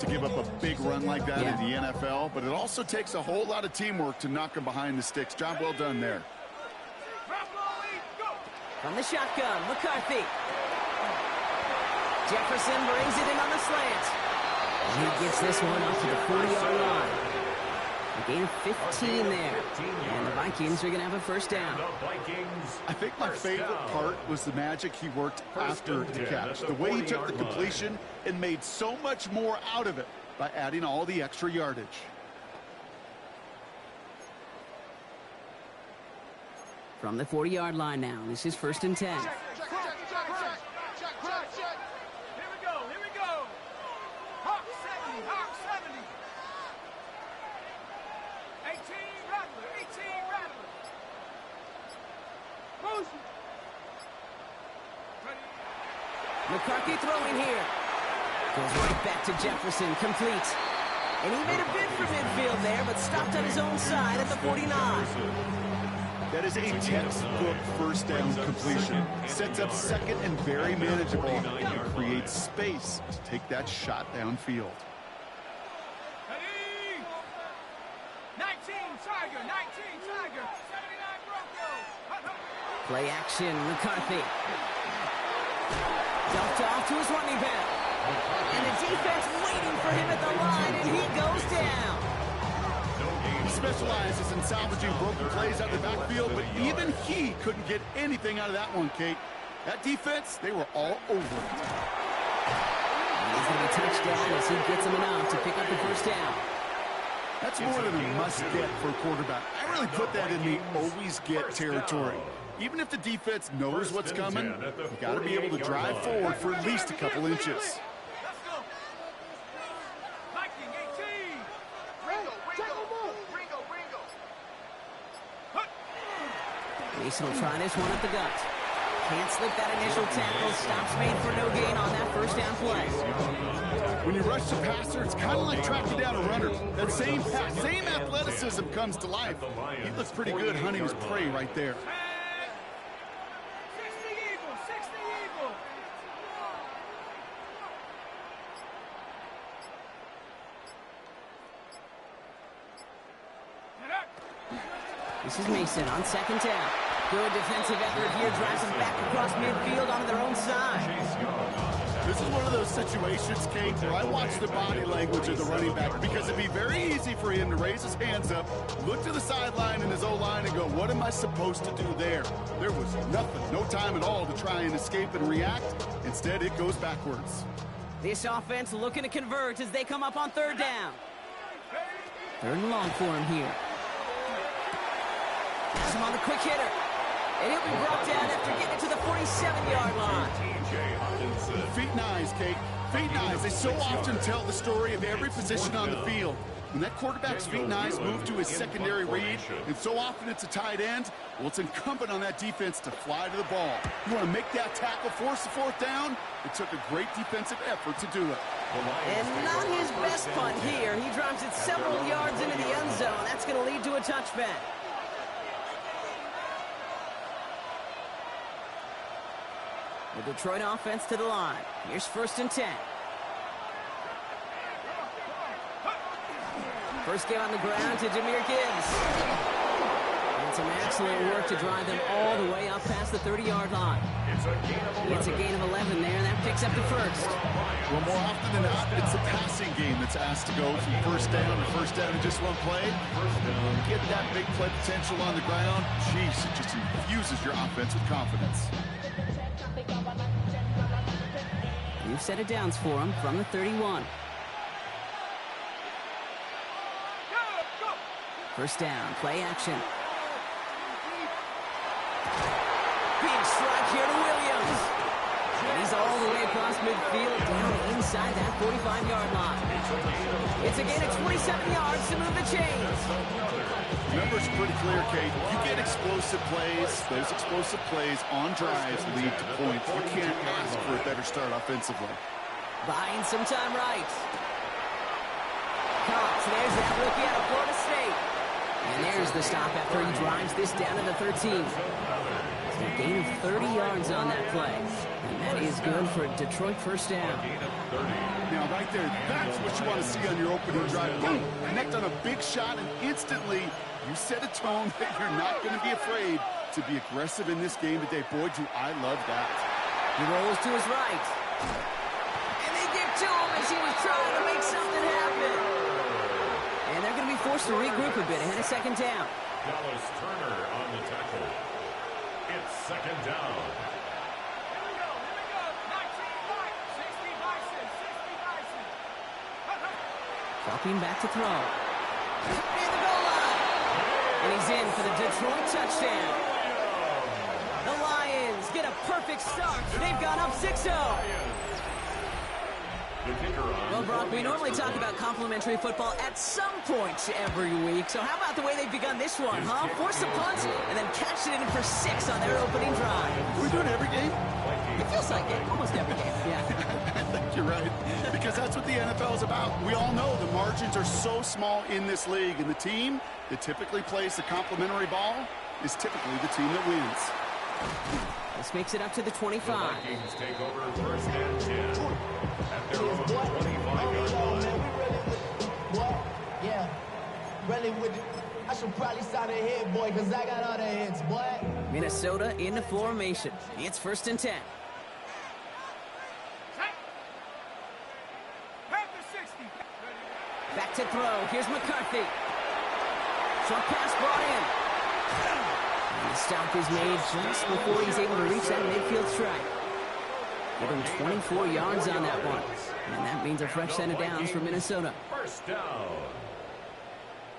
to give up a big run like that in the NFL, but it also takes a whole lot of teamwork to knock him behind the sticks. Job well done there. From the shotgun, McCarthy. Jefferson brings it in on the slant. And he gets this one up to the 40-yard line. A gain of 15 there. And the Vikings are going to have a first down. I think my favorite part was the magic he worked after the catch. The way he took the completion and made so much more out of it by adding all the extra yardage. From the 40-yard line now, this is 1st and 10. McCarthy throwing here. Goes right back to Jefferson, complete. And he made a bid for midfield there, but stopped on his own side at the 49. That is a textbook first down completion. Sets up second and very manageable, and creates space to take that shot downfield. 19 Tiger, 19 Tiger, 79 Bronco. Play action, McCarthy. Dumped off to his running back. And the defense waiting for him at the line, and he goes down. He specializes in salvaging broken plays out of the backfield, but even he couldn't get anything out of that one, Kate. That defense, they were all over it. He's going to be touchdown as he gets him enough to pick up the first down. That's more than a must-get for a quarterback. I really put that in the always-get territory. Even if the defense knows what's coming, you got to be able to drive forward for at least a couple inches. Mason will try this one at the gut. Can't slip that initial tackle. Stops made for no gain on that first down play. When you rush the passer, it's kind of like tracking down a runner. That same athleticism comes to life. He looks pretty good hunting his prey right there. This is Mason on 2nd down. Good defensive effort here. Drives them back across midfield onto their own side. This is one of those situations, Kate, where I watch the body language of the running back because it'd be very easy for him to raise his hands up, look to the sideline in his O-line and go, what am I supposed to do there? There was nothing, no time at all to try and escape and react. Instead, it goes backwards. This offense looking to convert as they come up on 3rd down. 3rd and long for him here. Has him on the quick hitter. And he'll be brought down after getting it to the 47-yard line. Feet and eyes, Kate. Feet and eyes. They so often tell the story of every position on the field. When that quarterback's feet and eyes move to his secondary read, and so often it's a tight end, well, it's incumbent on that defense to fly to the ball. You want to make that tackle, force the 4th down? It took a great defensive effort to do it. And not his best punt here. He drops it several yards into the end zone. That's going to lead to a touchback. The Detroit offense to the line. Here's 1st and 10. First game on the ground to Jahmyr Gibbs. And some excellent work to drive them all the way up past the 30-yard line. It's a gain of 11 there, and that picks up the first. Well, more often than not, it's the passing game that's asked to go from first down in just one play. Get that big play potential on the ground. Jeez, it just infuses your offense with confidence. New set of downs for him from the 31. First down, play action. Big strike here to Williams. And he's all the way across midfield down inside that 45-yard line. It's a gain of 27 yards to move the chains. Numbers pretty clear, Kate. You get explosive plays. Those explosive plays on drives lead to points. You can't ask for a better start offensively. Buying some time right. Cox, there's that rookie out of Florida State. And there's the stop after he drives this down to the 13. A gain of 30 yards on that play. And that is good for a Detroit first down. Now, right there, that's what you want to see on your opening drive. Boom! Connect on a big shot, and instantly you set a tone that you're not going to be afraid to be aggressive in this game today. Boy, do I love that. He rolls to his right. And they get to him as he was trying to make something happen. And they're going to be forced to regroup a bit ahead of second down. Dallas Turner on the tackle. It's second down. Here we go. 60 Bison. Dropping back to throw. And the goal line. And he's in for the Detroit touchdown. The Lions get a perfect start. They've gone up 6-0. Well, Brock, we normally talk about complimentary football at some point every week. So how about the way they've begun this one, huh? Force a punt and then catch it in for 6 on their opening drive. We do it every game? It feels like it. Almost every game, yeah. I think you're right, because that's what the NFL is about. We all know the margins are so small in this league, and the team that typically plays the complimentary ball is typically the team that wins. This makes it up to the 25. Vikings take over first and 10 at their own 25-yard line. Yeah, really with you. I should probably sign a hit, boy, because I got all the hits, boy. Minnesota in the formation. It's first and 10. Back to throw. Here's McCarthy. Short pass brought in. And the stop is made just before he's able to reach that midfield strike. Give him 24 yards on that one. And that means a fresh set of downs for Minnesota. First down.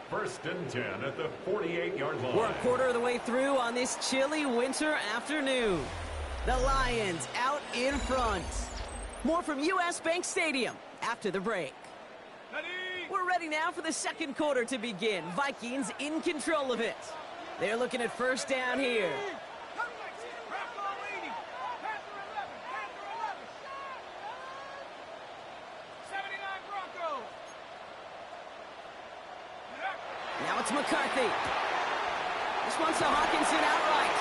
First and 10 at the 48-yard line. We're a quarter of the way through on this chilly winter afternoon. The Lions out in front. More from U.S. Bank Stadium after the break. We're ready now for the second quarter to begin. Vikings in control of it. They're looking at first down here. Now it's McCarthy. This one's to Hawkinson outright.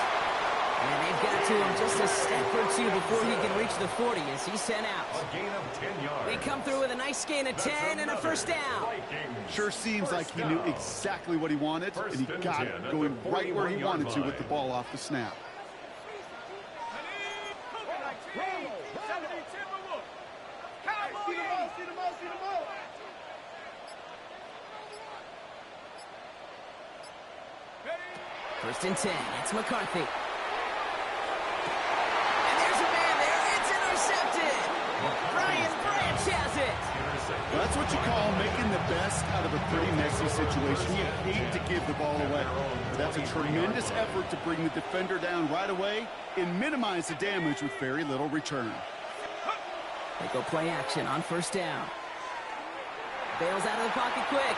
And they've got to him just a step or two before he can reach the 40 as he's sent out. A gain of 10 yards. They come through with a nice gain of 10 and a first down. Sure seems like he knew exactly what he wanted, and he got it going right where he wanted to with the ball off the snap. First and 10. It's McCarthy. And there's a man there. It's intercepted. Brian Branch has it. Well, that's what you call making the best out of a pretty messy situation. You hate to give the ball away. That's a tremendous effort to bring the defender down right away and minimize the damage with very little return. They go play action on first down. Bails out of the pocket quick.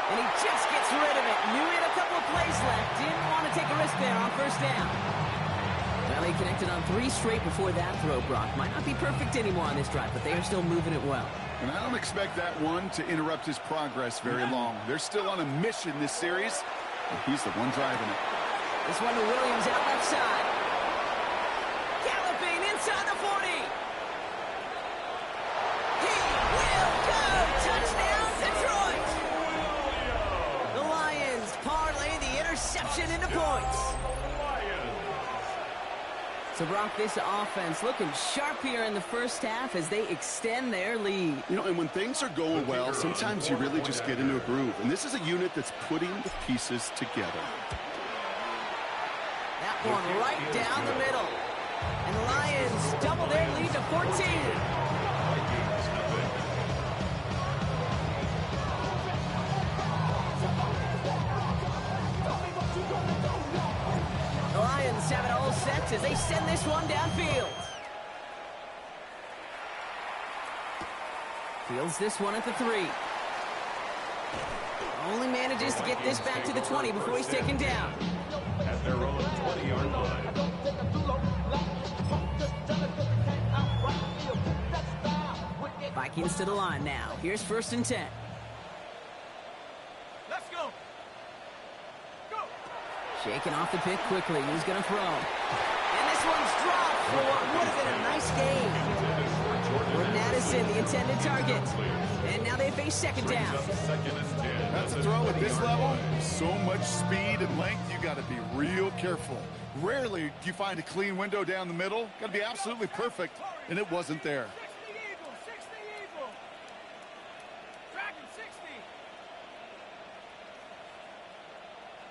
And he just gets rid of it. Knew he had a couple of plays left. Didn't want to take a risk there on first down. Well, he connected on 3 straight before that throw, Brock. Might not be perfect anymore on this drive, but they are still moving it well. And I don't expect that one to interrupt his progress very long. They're still on a mission this series, and he's the one driving it. This one to Williams out left side. Galloping inside the 40. He will go. Touchdown, Detroit. The Lions parlay the interception into points. So, Brock, this offense looking sharp here in the first half as they extend their lead. You know, and when things are going well, sometimes you really just get into a groove. And this is a unit that's putting the pieces together. That one right down the middle. And the Lions double their lead to 14. The Lions have it all set as they send this one downfield. Fields this one at the 3. Only manages to get this back to the 20 before he's taken down. At their own 20-yard line. Vikings to the line now. Here's first and 10. Let's go. Go. Shaking off the pick quickly. He's going to throw. And this one's dropped for what would have been a nice gain. Jordan Addison, the intended target. And now they face second down. That's a throw at this level. So much speed and length, you got to be real careful. Rarely do you find a clean window down the middle. Got to be absolutely perfect, and it wasn't there. 60 Eagle, 60 Eagle. Dragon 60.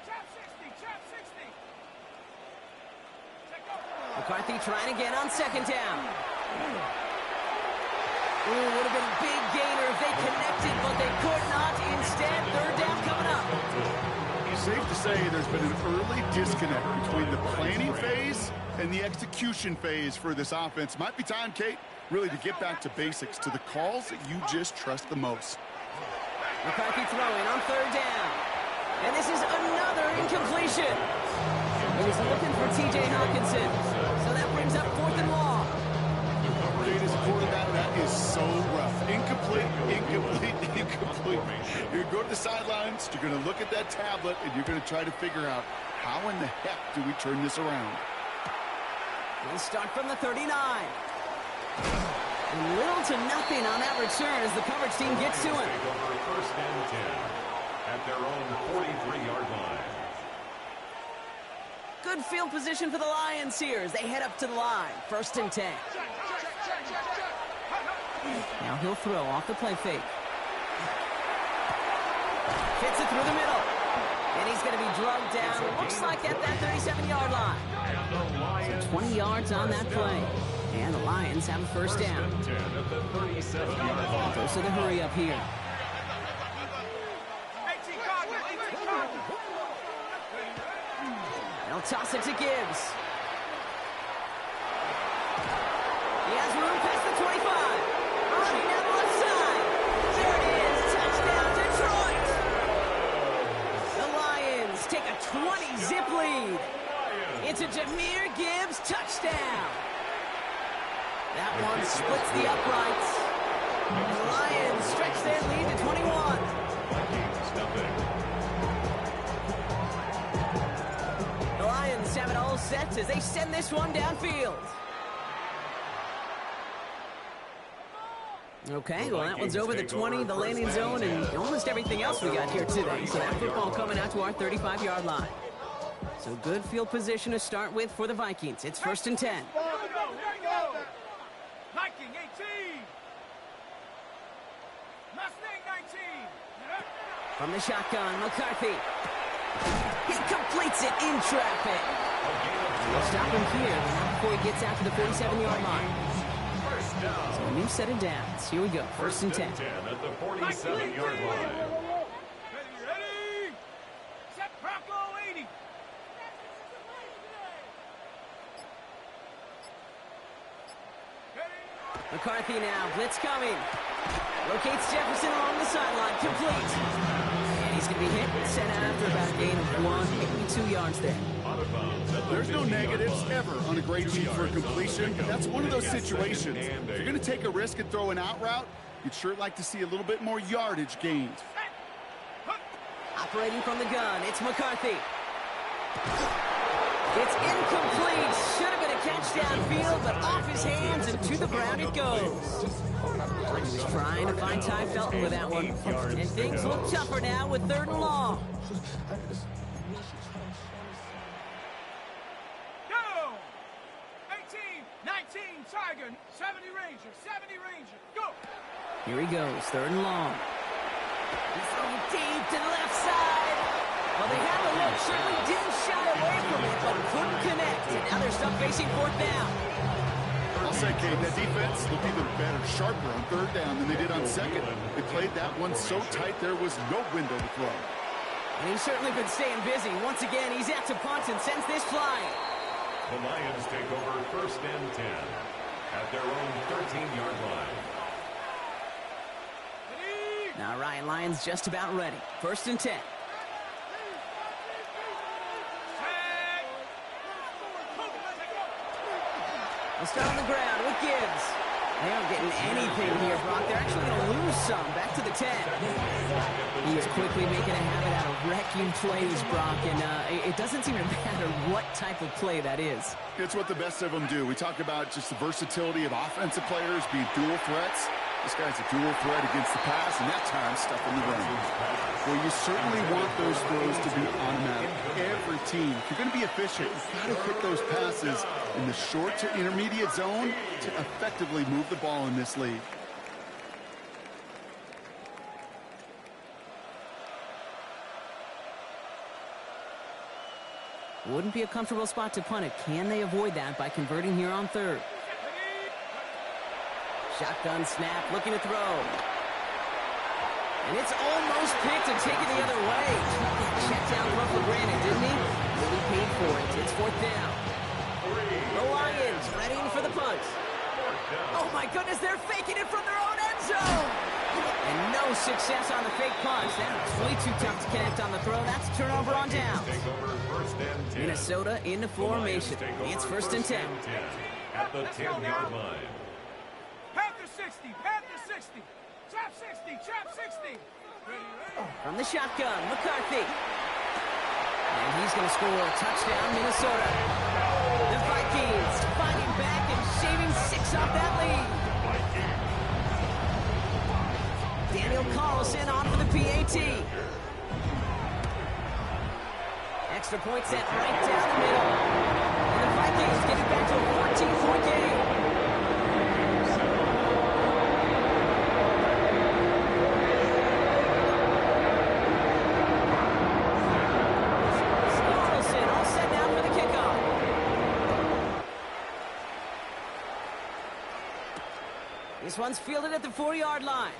Chop 60, chop 60. Check out. McCarthy trying again on second down. Ooh, would have been a big gainer if they connected, but they could not. Instead, third down coming up. Safe to say there's been an early disconnect between the planning phase and the execution phase for this offense. Might be time, Kate, really to get back to basics, to the calls that you just trust the most. McCarthy throwing on third down. And this is another incompletion. He was looking for T.J. Hawkinson. So that brings up fourth and long. Kate, as a quarterback, that is so rough. Incomplete, incomplete, incomplete. You're going to go to the sidelines, you're going to look at that tablet, and you're going to try to figure out how in the heck do we turn this around. We'll start from the 39. And little to nothing on that return as the coverage team gets to him. First and 10 at their own 43-yard line. Good field position for the Lions here as they head up to the line. First and 10. Now he'll throw off the play fake. Fits it through the middle. And he's going to be drugged down. Looks like at that 37-yard line. So 20 yards on that play. And the Lions have a first down. Goes to the hurry up here. They'll toss it to Gibbs. He has room past the 25. Running down the left side. There it is. Touchdown, Detroit. The Lions take a 20-zip lead. It's a Jahmyr Gibbs touchdown. That one splits the uprights. And the Lions stretch their lead to 21. The Lions have it all set as they send this one downfield. Okay, well, that one's over the 20, the landing zone, and almost everything else we got here today. So that football coming out to our 35-yard line. So good field position to start with for the Vikings. It's first and 10. There you go. Viking 18. Mustang 19. From the shotgun, McCarthy. He completes it in traffic. We'll stop him here now before he gets out to the 47-yard line. So a new set of downs. Here we go. First and 10. At the 47-yard line. Ready? Set Bronco 80. McCarthy now. Blitz coming. Locates Jefferson along the sideline. Complete. And he's going to be hit and sent out after about a gain of 1, maybe 2 yards there. There's no negatives ever on a grade sheet for a completion, but that's one of those situations. If you're going to take a risk and throw an out route, you'd sure like to see a little bit more yardage gained. Operating from the gun, it's McCarthy. It's incomplete. Should have been a catch downfield, but off his hands and to the ground it goes. He was trying to find Ty Felton with that one. And things look tougher now with third and long. Go! 18, 19, Tiger, 70 Ranger, 70 Ranger, go! Here he goes, third and long. He's throwing deep to the left side. Well, they had a look, certainly didn't shy away from it, but couldn't connect. And now they're stuck facing fourth down. I'll say, Kate, that defense looked even better, sharper on third down than they did on second. They played that one so tight there was no window to throw. And he's certainly been staying busy. Once again, he's out to punt and sends this flying. The Lions take over first and 10 at their own 13-yard line. Now Ryan Lyons just about ready. First and 10. We'll start on the ground with Gibbs. They aren't getting anything here, Brock. They're actually going to lose some. Back to the 10. He's quickly making a habit out of wrecking plays, Brock, and it doesn't seem to matter what type of play that is. It's what the best of them do. We talk about just the versatility of offensive players being dual threats. This guy's a dual threat against the pass, and that time stuff in the run. Well, you certainly want those throws to be automatic. Every team, if you're going to be efficient, you've got to hit those passes in the short to intermediate zone to effectively move the ball in this league. Wouldn't be a comfortable spot to punt it. Can they avoid that by converting here on third? Shotgun snap, looking to throw. And it's almost picked and taken the other way. Took that check down throw for granted, didn't he? Really paid for it. It's fourth down. The Lions readying for the punt. Oh my goodness, they're faking it from their own end zone. And no success on the fake punch. That was way too tough to connect on the throw. That's a turnover on downs. Minnesota into formation. It's first and 10. At the 10-yard line. Panther 60, Panther 60. Trap 60, trap 60. From the shotgun, McCarthy. And he's going to score a touchdown, Minnesota. The Vikings fighting back and shaving 6 off that lead. Daniel Carlson on for the PAT. Extra point set right down the middle. And the Vikings get it back to a 14-point game. Carlson all set down for the kickoff. This one's fielded at the 4-yard line.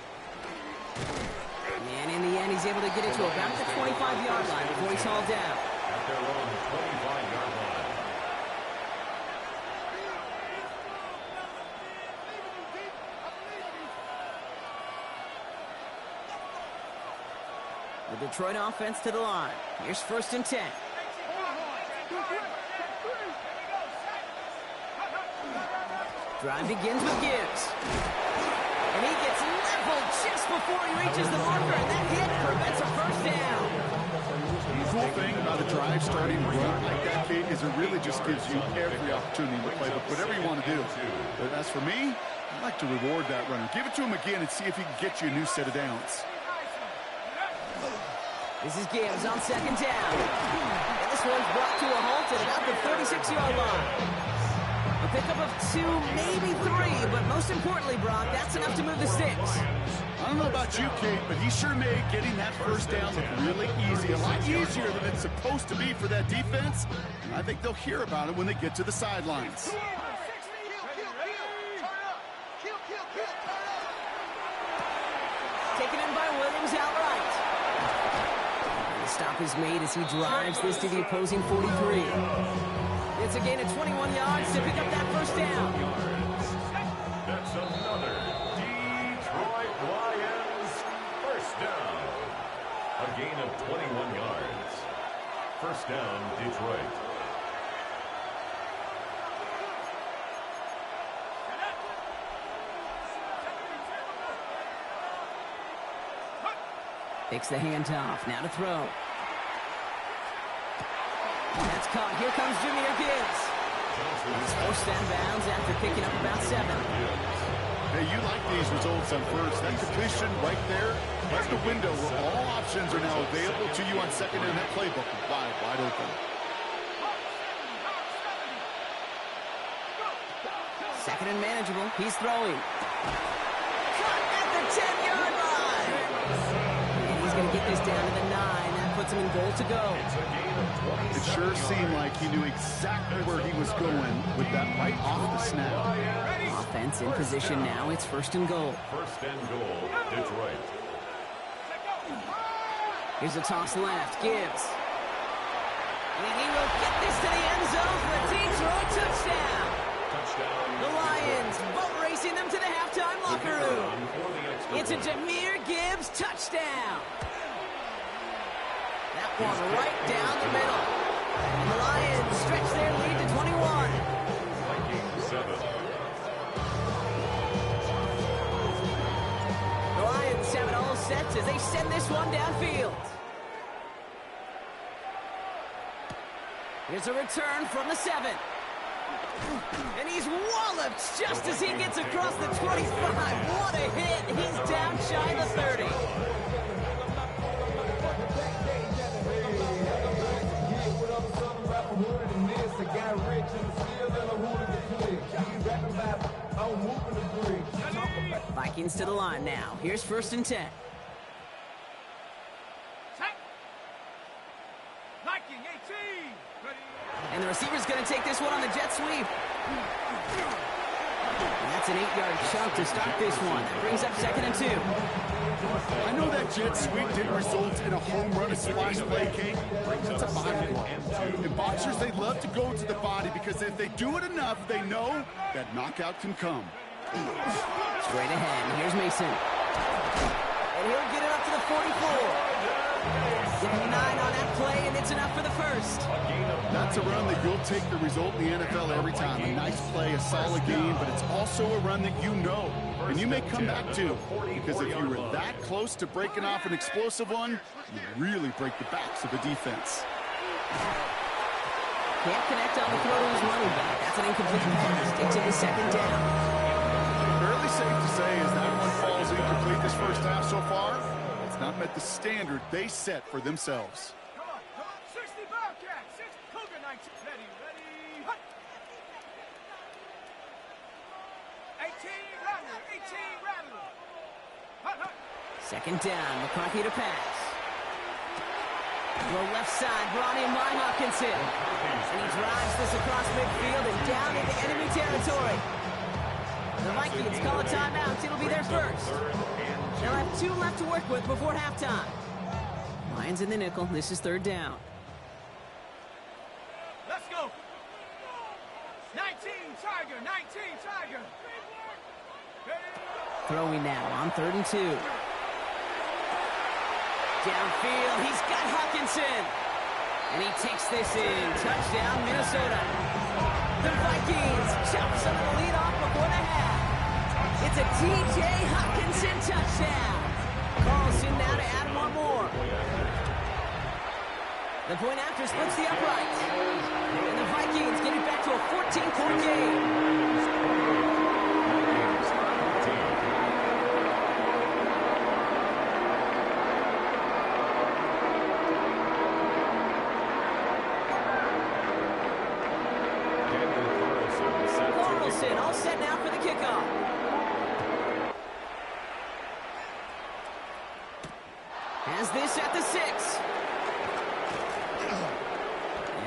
And in the end, he's able to get it to about the 25-yard line before he's hauled down. At their own 25-yard line. The Detroit offense to the line. Here's first and 10. Drive begins with Gibbs. And he gets leveled just before he reaches the marker, and that hit prevents a first down. The cool thing about a drive starting run like that, Kate, is it really just gives you every opportunity in the playbook, whatever you want to do. But as for me, I like to reward that runner. Give it to him again and see if he can get you a new set of downs. This is Gibbs on second down. And this one's brought to a halt at about the 36-yard line. A pickup of 2, maybe 3, but most importantly, Brock, that's enough to move the sticks. I don't know about you, Kate, but he sure made getting that first down look really easy. A lot easier than it's supposed to be for that defense. And I think they'll hear about it when they get to the sidelines. Taken in by Williams outright. The stop is made as he drives this to the opposing 43. It's a gain of 21 yards to pick up that first down. That's another Detroit Lions first down. A gain of 21 yards. First down, Detroit. Takes the handoff. Now to throw. That's caught. Here comes Jahmyr Gibbs. He's forced out of bounds after picking up about 7. Hey, you like these results on first. That completion right there, that's the window where all options are now available to you on second, and that playbook is wide open. Second and manageable. He's throwing. Caught at the 10-yard line. And he's going to get this down to the 9. That puts him in goal to go. It sure seemed like he knew exactly where he was going with that right off the snap. Offense in position now. It's first and goal. First and goal, Detroit. Here's a toss left. Gibbs. And he will get this to the end zone for a Detroit touchdown. The Lions boat racing them to the halftime locker room. It's a Jahmyr Gibbs touchdown. That one right down the middle. And the Lions stretch their lead to 21. Vikings 7. The Lions have it all set sets as they send this one downfield. Here's a return from the 7. And he's walloped just as he gets across the 25. What a hit. He's down shy of the 30. Vikings to the line now. Here's 1st and 10. Viking 18. Ready. And the receiver's going to take this one on the jet sweep. And that's an 8-yard chunk to start this one. That brings up 2nd and 2. I know that jet sweep didn't result in a home run, a splash play, Kate. It's a body blow. And boxers, they love to go to the body because if they do it enough, they know that knockout can come. Straight ahead. Here's Mason. And he'll get it up to the 44. Getting 9 on that play, and it's enough for the 1st. That's a run that you'll take the result in the NFL every time. A nice play, a solid game, but it's also a run that you know. And you may come back to, because if you were that close to breaking off an explosive one, you really break the backs of the defense. Can't connect on the throw to his running back. That's an incomplete pass. Takes him to 2nd down. Fairly safe to say as that one falls incomplete this first half so far, it's not met the standard they set for themselves. Come on. 60 Bobcat. 6 Cougar 19. Ready. 18 Rattler. 18 Rattler. Hut. 2nd down. McCarthy to pass. Throw left side. Brought in by Hawkinson. And he drives this across midfield and down into enemy territory. The Vikings call a timeout. It'll be their 1st. They'll have 2 left to work with before halftime. Lions in the nickel. This is 3rd down. Let's go. 19 Tiger. 19 Tiger. Ready. Throwing now on 3rd and 2. Downfield. He's got Hawkinson. And he takes this in. Touchdown, Minnesota. The Vikings chop some of the lead off before the half. It's a T.J. Hawkinson touchdown. Carlson now to add one more. The point after splits the uprights. And the Vikings get it back to a 14-point game. All set now for the kickoff. Has this at the 6.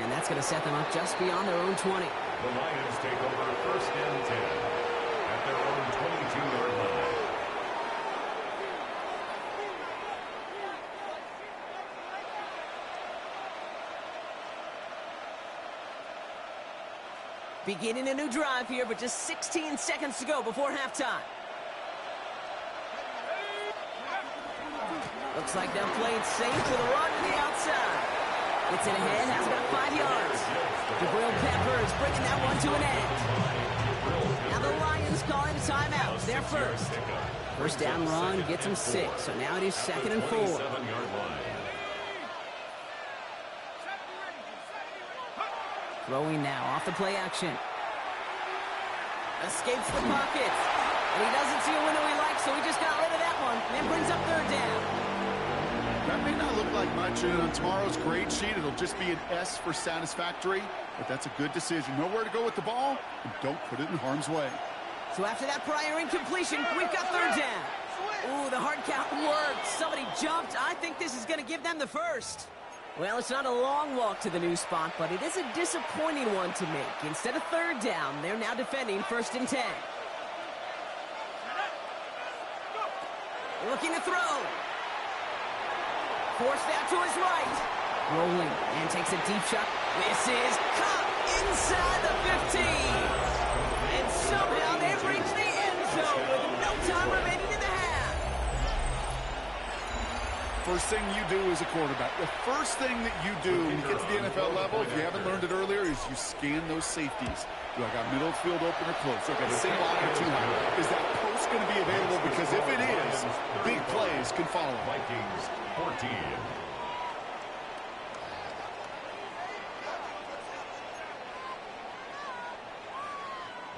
And that's going to set them up just beyond their own 20. The Lions take over 1st and 10 at their own 22-yard line. Beginning a new drive here, but just 16 seconds to go before halftime. Looks like they'll play it safe with a run to the outside. Gets it ahead, has about 5 yards. Jabril Peppers bringing that one to an end. Now the Lions calling timeout. Their 1st. 1st down run gets them 6. So now it is 2nd and 4. 7-yard line. Throwing now off the play action. Escapes the pocket. And he doesn't see a window he likes, so he just got rid of that one. And brings up 3rd down. That may not look like much, and on tomorrow's grade sheet, it'll just be an S for satisfactory, but that's a good decision. Nowhere to go with the ball, and don't put it in harm's way. So after that prior incompletion, we've got 3rd down. Ooh, the hard count worked. Somebody jumped. I think this is going to give them the 1st. Well, it's not a long walk to the new spot, but it is a disappointing one to make. Instead of 3rd down, they're now defending 1st and 10. Looking to throw. Forced out to his right. Rolling and takes a deep shot. This is caught inside the 15. And somehow they've reached the end zone with no time remaining in the half. First thing you do as a quarterback, the first thing that you do when you get to the NFL level, if you haven't learned it earlier, is you scan those safeties. Do I got middle field open or close? Do I got a single eye or 2 high? Is that close going to be available? Because if it is, big plays can follow. Vikings 14.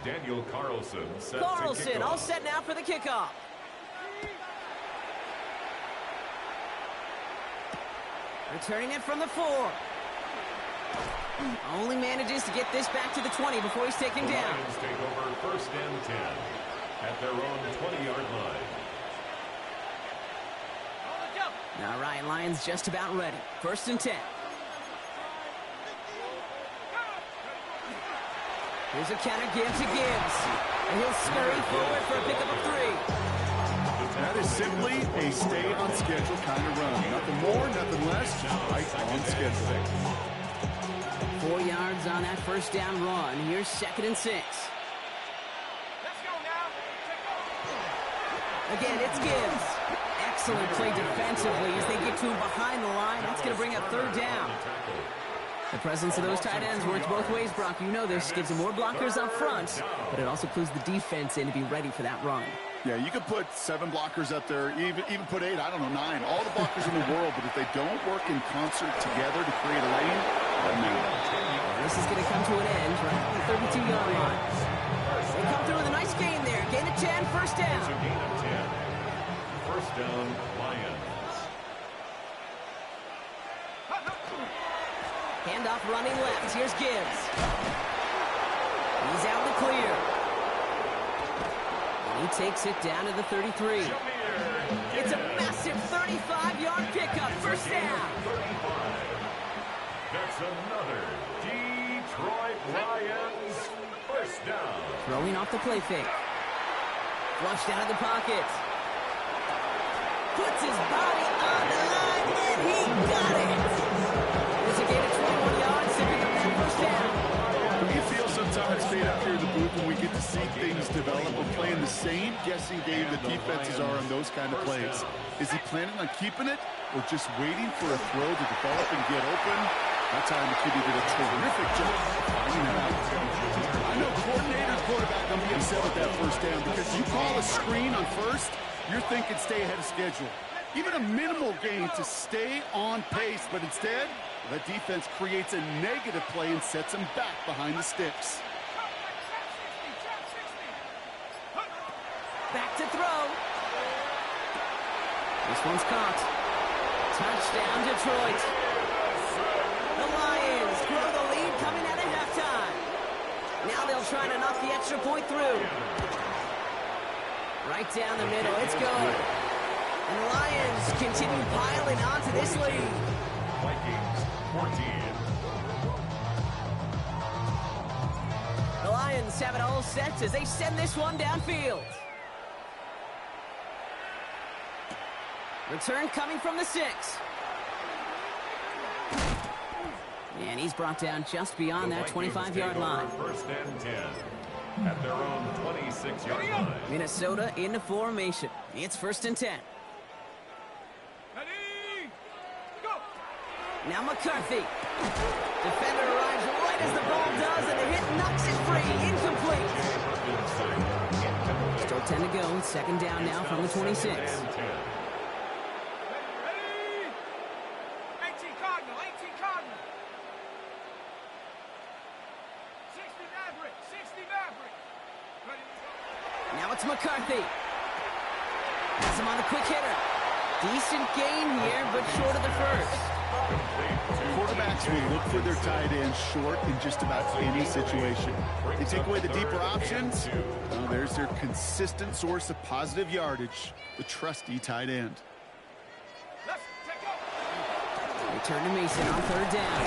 Daniel Carlson set Carlson all set now for the kickoff. Returning it from the 4. Only manages to get this back to the 20 before he's taken down. Lions take over first and 10 at their own 20-yard line. All right, Lions just about ready. First and 10. Here's a counter give to Gibbs. And he'll scurry forward for a pickup of 3. That is simply a stay on schedule kind of run. Nothing more, nothing less, just right on schedule. 4 yards on that first down run. Here's 2nd and 6. Let's go now. Again, it's Gibbs. Excellent play defensively as they get to him behind the line. That's going to bring up 3rd down. The presence of those tight ends works both ways, Brock. You know this. Gives them more blockers up front, but it also clues the defense in to be ready for that run. Yeah, you could put 7 blockers up there, even put 8, I don't know, 9. All the blockers in the world, but if they don't work in concert together to create a lane, this is going to come to an end right at the 32-yard line. They come through with a nice gain there. Gain of 10, first down. It's a gain of 10. First down, Lions. Handoff running left. Here's Gibbs. He's out in the clear. And he takes it down to the 33. It's a massive 35-yard pickup. First down. 35. That's another Detroit Lions first down. Throwing off the play fake. Flushed out of the pocket. Puts his body on the line, and he got it. It's a gain of 21 yards, picking up that first down. We feel sometimes staying up here in the booth when we get to see things develop. We're playing the same guessing game the defenses are on those kind of plays. Is he planning on keeping it or just waiting for a throw to develop and get open? That time the kid did a terrific job finding it out. I know coordinator and quarterback going to be upset with that first down because you call a screen on first, you're thinking stay ahead of schedule. Even a minimal gain to stay on pace, but instead, the defense creates a negative play and sets him back behind the sticks. Back to throw. This one's caught. Touchdown, Detroit. The Lions grow the lead coming out of halftime. Now they'll try to knock the extra point through. Right down the middle. It's good. And the Lions continue piling onto this lead. Vikings 14. The Lions have it all set as they send this one downfield. Return coming from the 6. And he's brought down just beyond that 25-yard line. First and 10 at their own 26-yard line. Minnesota into formation. It's first and 10. Ready, go. Now McCarthy. Defender arrives right as the ball does, and the hit knocks it free. Incomplete. Still 10 to go. Second down now from the 26. Ready. 18 Cardinal, 18 Cardinal. 60 Maverick, 60 Maverick. Ready to go. Now it's McCarthy. Has him on the quick hitter. Decent gain here, but short of the first. Quarterbacks will look for their tight ends short in just about any situation. They take away the deeper options. Well, there's their consistent source of positive yardage, the trusty tight end. Let's take off. Return to Mason on third down.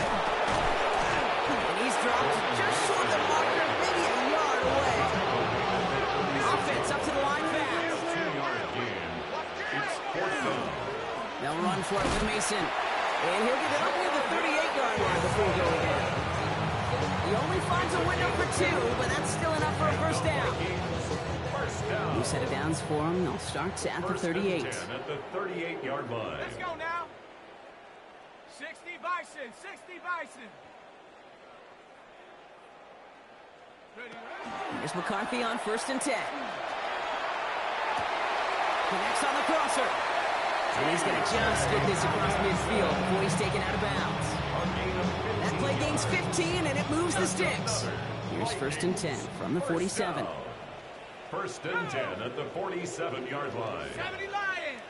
And he's dropped just short of the marker, maybe a yard away. Offense up to the line fast. 2-yard gain. It's fourth down. They'll run for it with Mason. And he'll get it up near the 38-yard line before going in. He only finds a window for 2, but that's still enough for a first down. First down. New set of downs for him. They'll start at the First and 38. 10 at the 38-yard line. Let's go now. 60 Bison, 60 Bison. Ready, ready. Here's McCarthy on first and 10. Connects on the crosser. And he's going to just get this across midfield before he's taken out of bounds. That play gains 15, and it moves the sticks. Here's 1st and 10 from the 47. 1st and 10 at the 47-yard line. 70 Lions.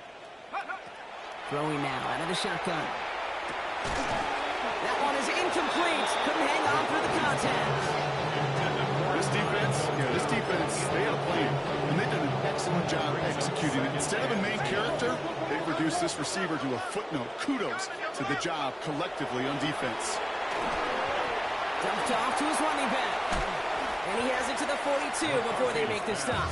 Throwing now out of the shotgun. That one is incomplete. Couldn't hang on through the contact. This defense, they had a plan, and they've done an excellent job executing it. Instead of a main character, they've reduced this receiver to a footnote. Kudos to the job collectively on defense. Dumped off to his running back. And he has it to the 42 before they make the stop.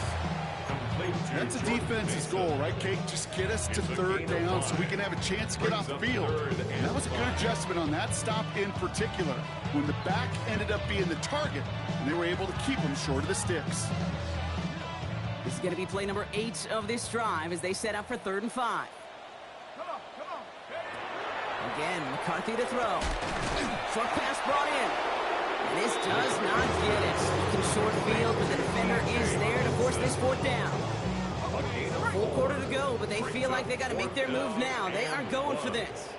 That's a defense's goal, right, Kate? Just get us to 3rd down so we can have a chance to get off the field. And that was a good adjustment on that stop in particular, when the back ended up being the target, and they were able to keep him short of the sticks. This is going to be play number 8 of this drive as they set up for 3rd and 5. Come on. Again, McCarthy to throw. Short pass brought in. And this does not get it. Looking short field, but the defender is there to force this 4th down. Full quarter to go, but they feel like they got to make their move now. They are going for this.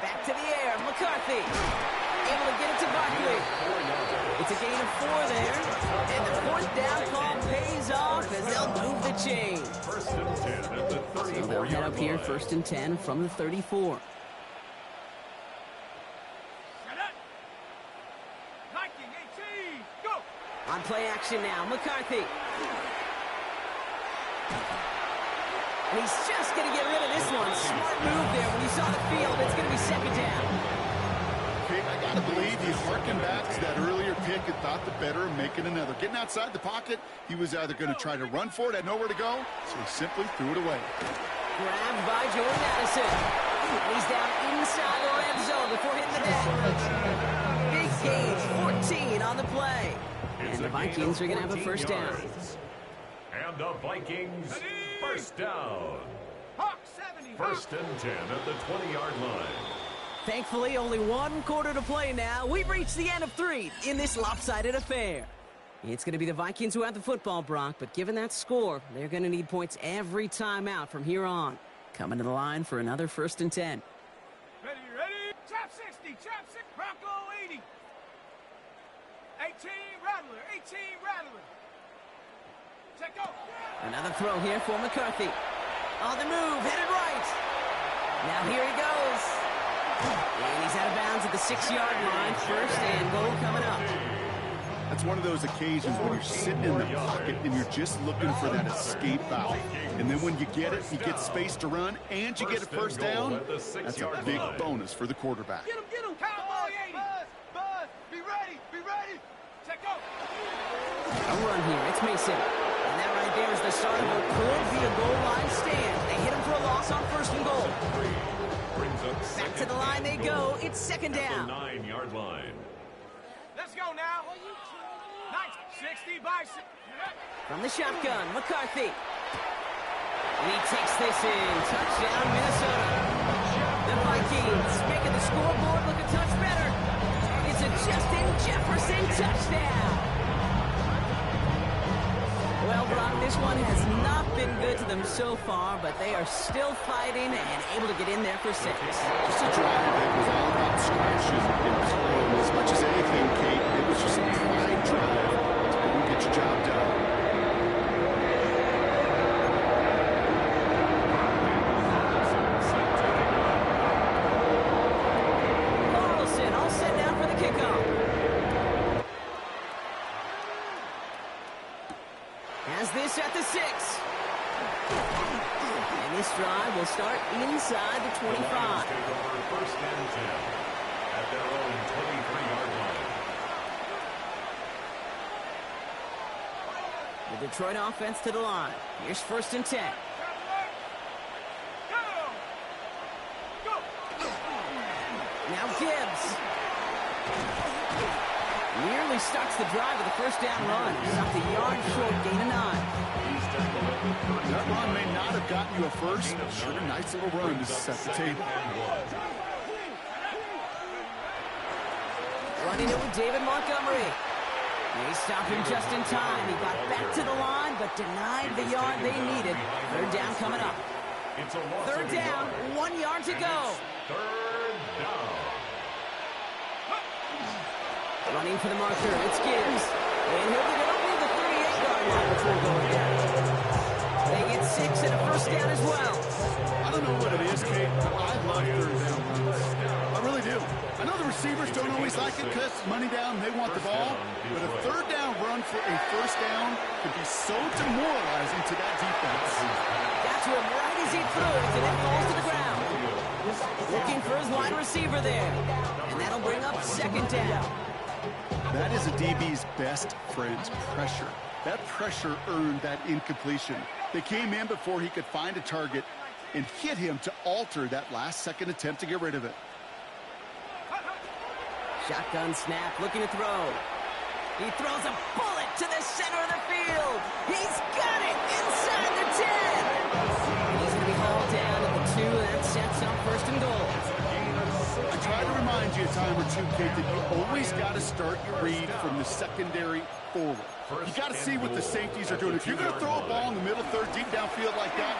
Back to the air, McCarthy. Able to get it to Barkley. It's a gain of 4 there. And the 4th down call pays off as they'll move the chain. 1st and 10 at the 34-yard line. So they'll head up here 1st and 10 from the 34. On play action now, McCarthy. And he's just going to get rid of this one. Smart move there. When you saw the field, it's going to be 2nd down. Okay, I got to believe he harkened back to that earlier pick and thought the better of making another. Getting outside the pocket, he was either going to try to run for it, had nowhere to go, so he simply threw it away. Grabbed by Jordan Addison. He's down inside the red zone before hitting the deck. Big gain, 14 on the play. And the Vikings are going to have a 1st down. And the Vikings, 1st down. 1st and 10 at the 20-yard line. Thankfully, only 1 quarter to play now. We've reached the end of 3 in this lopsided affair. It's going to be the Vikings who have the football, Brock, but given that score, they're going to need points every time out from here on. Coming to the line for another 1st and 10. Ready. Trap 60, trap 6, Bronco 80. 18, Rattler, 18, Rattler. Check go. Another throw here for McCarthy. On the move, headed right. Now here he goes. And he's out of bounds at the 6-yard line. 1st and goal coming up. That's one of those occasions when you're sitting in the pocket and you're just looking for that escape valve. And then when you get it, you get space to run, and you get a 1st down. That's a big bonus for the quarterback. Get him, Cowboy 80. Buzz, be ready. Check go. A run here, it's Mason. And that right there is the start of what could be a goal line stand. They hit him for a loss on 1st and goal. Back to the line they go. It's 2nd down. 9-yard line. Let's go now. 60 Bison. From the shotgun, McCarthy. And he takes this in. Touchdown, Minnesota. The Vikings making the scoreboard look a touch better. It's a Justin Jefferson touchdown. Well, Brock, this one has not been good to them so far, but they are still fighting and able to get in there for 6. Just a drive that was all about scratches and playing. As much as anything, Kate, it was just a pride drive to go and get your job done. Carlson all set now for the kickoff. Has this at the 6. And this drive will start inside the 25. Take over 1st and 10 at their own 23-yard line. The Detroit offense to the line. Here's 1st and 10. Now Gibbs. Nearly starts the drive with a 1st down run. Stopped a yard short, gain of 9. That run may not have gotten you a 1st, but sure a nice little run to set the table. Running it with David Montgomery. They stopped him just in time. He got back to the line, but denied the yard they needed. Third down coming up. Third down, 1 yard to go. Third down. Running for the marker, it's Gibbs. And he'll get it up near the 38-yard line before going down. They get 6 and a first down as well. I don't know what it is, Kate, but I love third down runs. I really do. I know the receivers don't always like it because money down, they want the ball. But a third down run for a first down could be so demoralizing to that defense. Got to him right as he throws, and it falls to the ground. Looking for his wide receiver there. And that'll bring up second down. That is a DB's best friend, pressure. That pressure earned that incompletion. They came in before he could find a target and hit him to alter that last-second attempt to get rid of it. Shotgun snap, looking to throw. He throws a bullet to the center of the field. He's got it inside the 10. And he's going to be hauled down at the 2, and that sets up first and goal. I try to remind you a time or two, Kate, that you always got to start your read from the secondary forward. You got to see what the safeties are doing. If you're going to throw a ball in the middle third, deep downfield like that.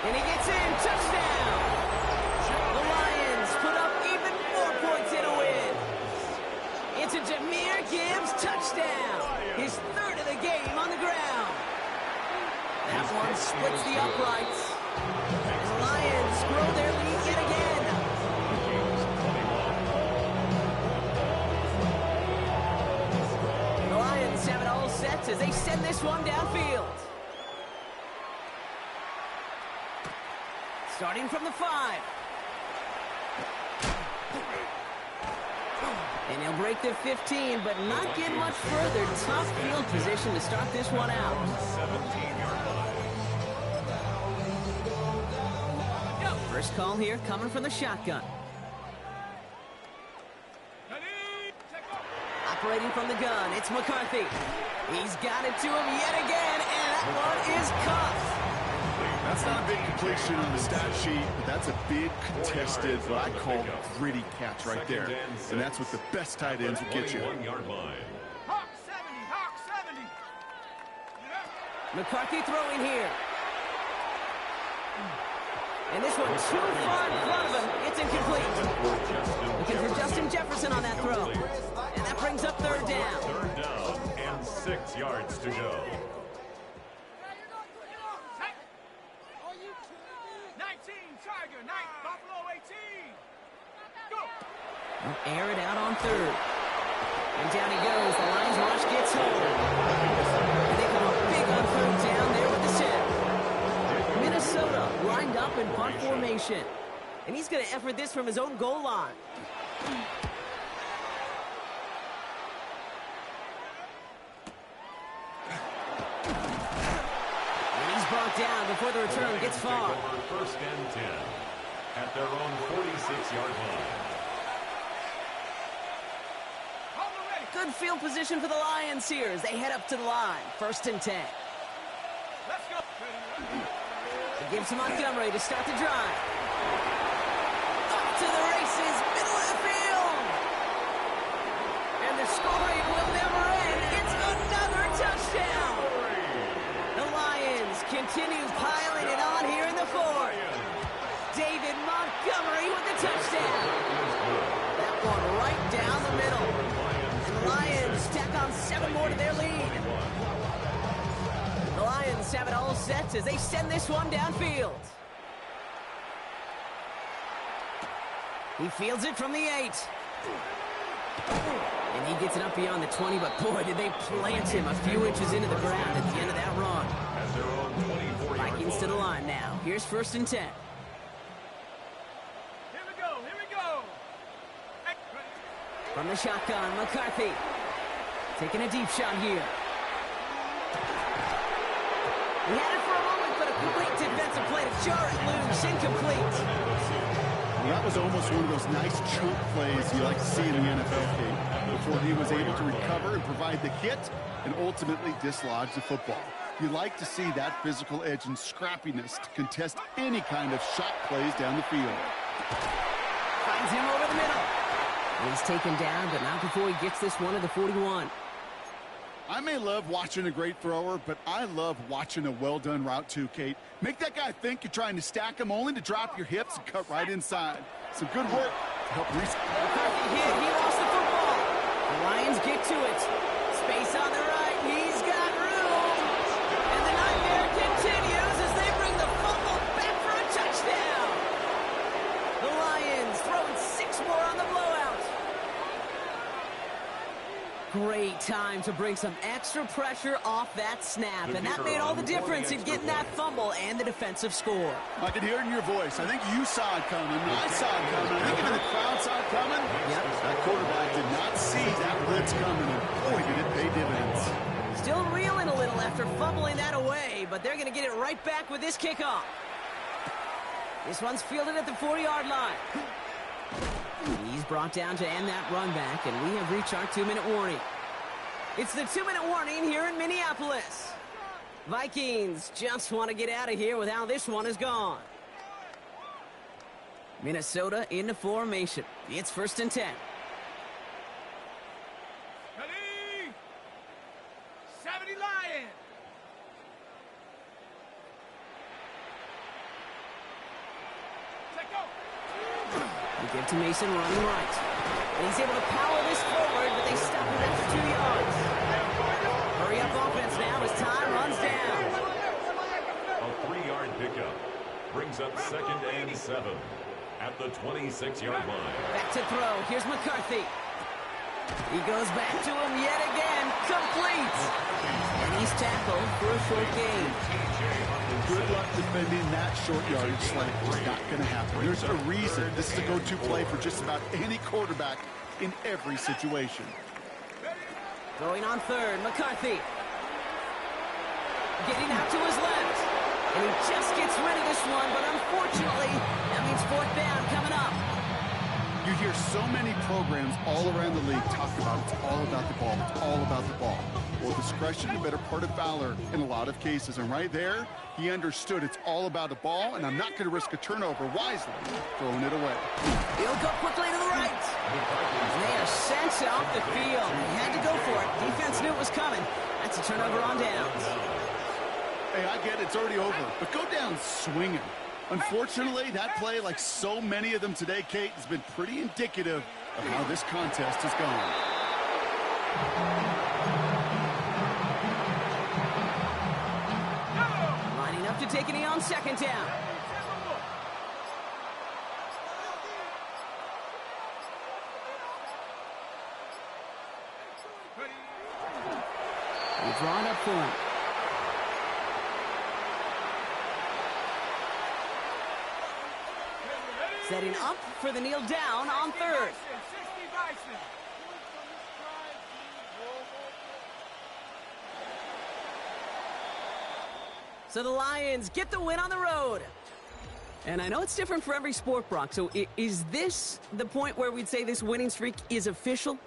And he gets in, touchdown. The Lions put up even more points in a win. It's a Jahmyr Gibbs touchdown. His third of the game on the ground. That one splits the uprights. And the Lions grow their lead yet again. The Lions have it all set as they send this one downfield. Starting from the 5. And he'll break the 15, but not get much further. Tough field position to start this one out. 17-yard line. First call here coming from the shotgun. Operating from the gun, it's McCarthy. He's got it to him yet again, and that one is caught. That's not a big completion on the stat sheet, but that's a big contested, what I call gritty catch right there. And that's what the best tight ends will get you. 21-yard line. Hawk 70, Hawk 70. McCarthy throwing here. And this one too far in front of him. It's incomplete. Looking for Justin Jefferson on that throw. And that brings up third down. Third down and 6 yards to go. 19, Tiger, 9, Buffalo 18. Go. They'll air it out on third. And down he goes. The Lions rush gets home. And they come up big on third down there with the set. Minnesota lined up in punt formation. And he's going to effort this from his own goal line. Brought down before the return gets far. First and 10 at their own 46-yard line. Good field position for the Lions here as they head up to the line. First and 10. Let's go. It gives to Montgomery to start the drive. Up to the races, middle of the field. And the scoring will never end. It's another touchdown. The Lions continue piling it on here in the fourth. David Montgomery with the touchdown. That one right down the middle. And the Lions tack on 7 more to their lead. The Lions have it all set as they send this one downfield. He fields it from the 8. And he gets it up beyond the 20, but boy, did they plant him a few inches into the ground at the end of that run. Vikings to the line now. Here's first and 10. Here we go, here we go. From the shotgun, McCarthy. Taking a deep shot here. He had it for a moment, but a great defensive play to jar it loose. Incomplete. Well, that was almost one of those nice chunk plays you like to see in the NFL, Kate, before he was able to recover and provide the hit and ultimately dislodge the football. You like to see that physical edge and scrappiness to contest any kind of shot plays down the field. Finds him over the middle. And he's taken down, but not before he gets this one to the 41. I may love watching a great thrower, but I love watching a well-done route too, Kate. Make that guy think you're trying to stack him only to drop your hips and cut right inside. Some good work to help reset. He lost the football. The Lions get to it. Space on the right. He's got room. And the nightmare continues as they bring the fumble back for a touchdown. The Lions throwing 6 more on the blowout. Great time to bring some extra pressure off that snap, and that made all the difference in getting that fumble and the defensive score. I can hear it in your voice. I think you saw it coming. I saw it coming. I think even the crowd saw it coming. Yep. That quarterback did not see that blitz coming, and boy, did it pay dividends. Still reeling a little after fumbling that away, but they're going to get it right back with this kickoff. This one's fielded at the 40-yard line. He's brought down to end that run back, and we have reached our 2-minute warning. It's the 2-minute warning here in Minneapolis. Vikings just want to get out of here with how this one is gone. Minnesota into formation. It's 1st and 10. Ready? 70 Lions. Take go. They give to Mason running right. And he's able to power this forward, but they stop him after 2 yards. Hurry up offense now as time runs down. A 3-yard pickup brings up 2nd and 7 at the 26-yard line. Back to throw. Here's McCarthy. He goes back to him yet again. Complete. And he's tackled for a short gain. Good luck defending that short yardage slant. It's not going to happen. There's a reason this is a go-to play for just about any quarterback in every situation. Throwing on 3rd, McCarthy. Getting out to his left. And he just gets rid of this one, but unfortunately, that means 4th down coming up. You hear so many programs all around the league talk about it's all about the ball. It's all about the ball. Well, discretion, the better part of valor in a lot of cases. And right there, he understood it's all about the ball, and I'm not going to risk a turnover wisely, throwing it away. He'll go quickly to the right. And they are sent off the field. They had to go for it. Defense knew it was coming. That's a turnover on downs. Hey, I get it. It's already over. But go down swinging. Unfortunately, that play, like so many of them today, Kate, has been pretty indicative of how this contest has gone. Lining up to take a knee on 2nd down. We've drawn up for him. Setting up for the kneel down on 3rd. So the Lions get the win on the road. And I know it's different for every sport, Brock. So is this the point where we'd say this winning streak is official?